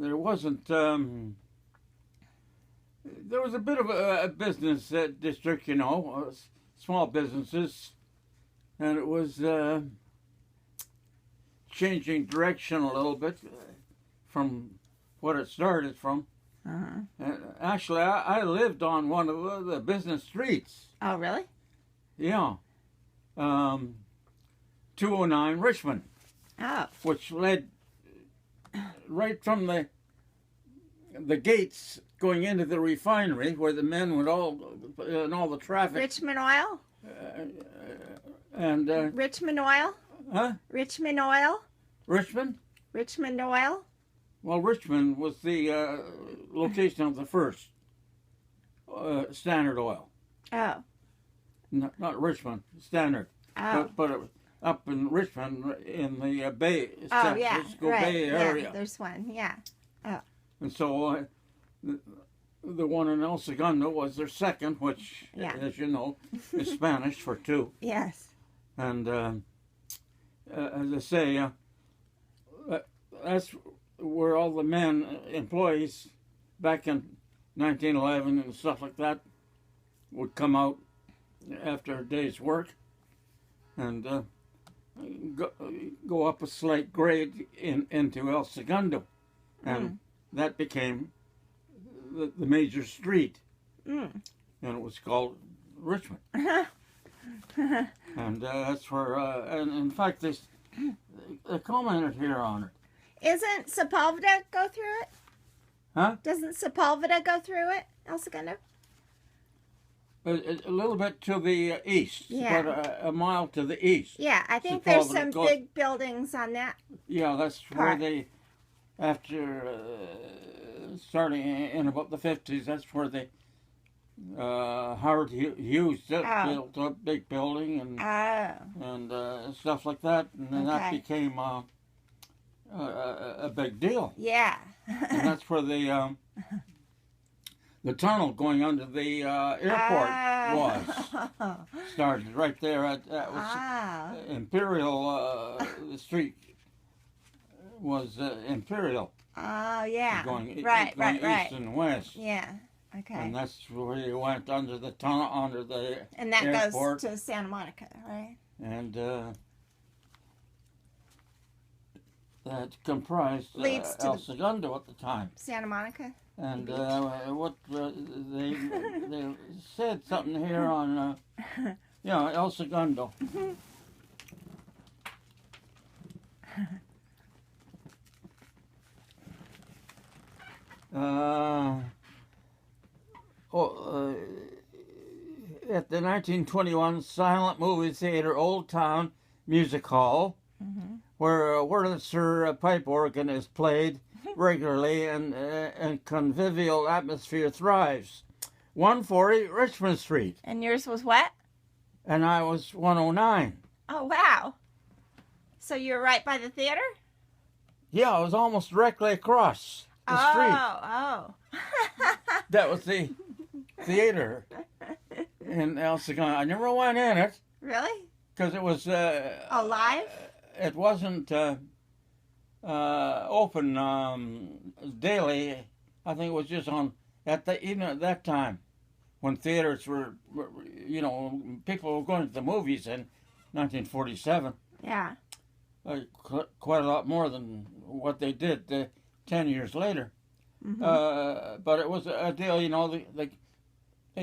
there wasn't. There was a bit of a business district, small businesses, and it was changing direction a little bit from what it started from. Actually, I lived on one of the business streets. Oh, really? Yeah. 209 Richmond. Oh. Which led right from the gates going into the refinery where the men would all the traffic. Richmond Oil? And Richmond Oil? Huh? Richmond Oil? Richmond? Richmond Oil? Well, Richmond was the location of the first Standard Oil. Oh. Not Richmond, Standard. Oh. But it was up in Richmond in the Bay, San Francisco right. Bay area. Yeah, there's one, yeah. Oh. And so the one in El Segundo was their second, which, as you know, is Spanish for two. Yes. And as I say, that's where all the men, employees, back in 1911 and stuff like that, would come out after a day's work and go up a slight grade into El Segundo. And that became the major street. And it was called Richmond. And that's where, and in fact, they commented here on it. Isn't Sepulveda go through it? Huh? Doesn't Sepulveda go through it, El Segundo? A little bit to the east, Yeah. about a mile to the east. Yeah, I think Sepulveda there's some big buildings on that. Yeah, that's where they, after starting in about the 50s, that's where they, Howard Hughes built a big building and stuff like that, and then that became a big deal. Yeah. And that's where the tunnel going under the airport was started right there at Imperial. The street was Imperial. Oh yeah. Going right. east and west. Yeah. Okay. And that's where you went under the tunnel, under the and that airport. goes to Santa Monica, right? And that comprised El Segundo at the time. Santa Monica. And what they said something here on El Segundo. At the 1921 Silent Movie Theater Old Town Music Hall, where a Wurlitzer pipe organ is played regularly and convivial atmosphere thrives. 140 Richmond Street. And yours was what? And I was 109. Oh, wow. So you were right by the theater? Yeah, I was almost directly across the street. Oh. That was the theater in El Segundo. I never went in it. Really? Because it was... live? It wasn't open daily. I think it was just on even at that time when theaters were people were going to the movies in 1947. Yeah. Quite a lot more than what they did 10 years later. But it was a deal, they'd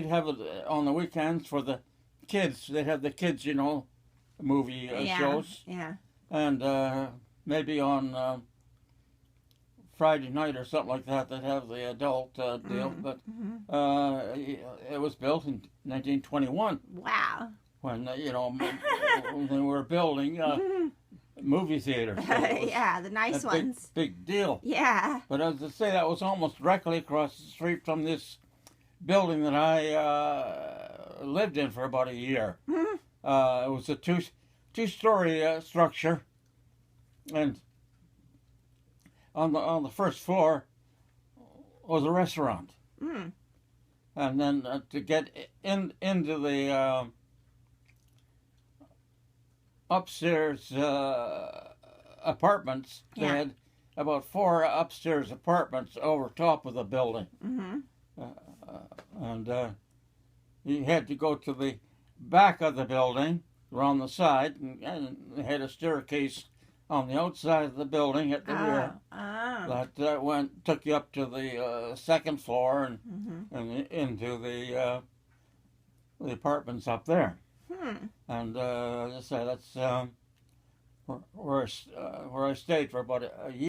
have it on the weekends for the kids. They'd have the kids, movie shows. Yeah. And maybe on Friday night or something like that, they'd have the adult deal. But it was built in 1921. Wow. When, when they were building movie theaters. So yeah, the nice ones. Big deal. Yeah. But as I say, that was almost directly across the street from this building that I lived in for about a year. It was a two-story structure, and on the first floor was a restaurant. And then to get into the upstairs apartments, they had about 4 upstairs apartments over top of the building. Mm-hmm. And you had to go to the back of the building, around the side, and they had a staircase on the outside of the building at the rear. That took you up to the second floor and into the apartments up there. And as I say, that's where I stayed for about a year.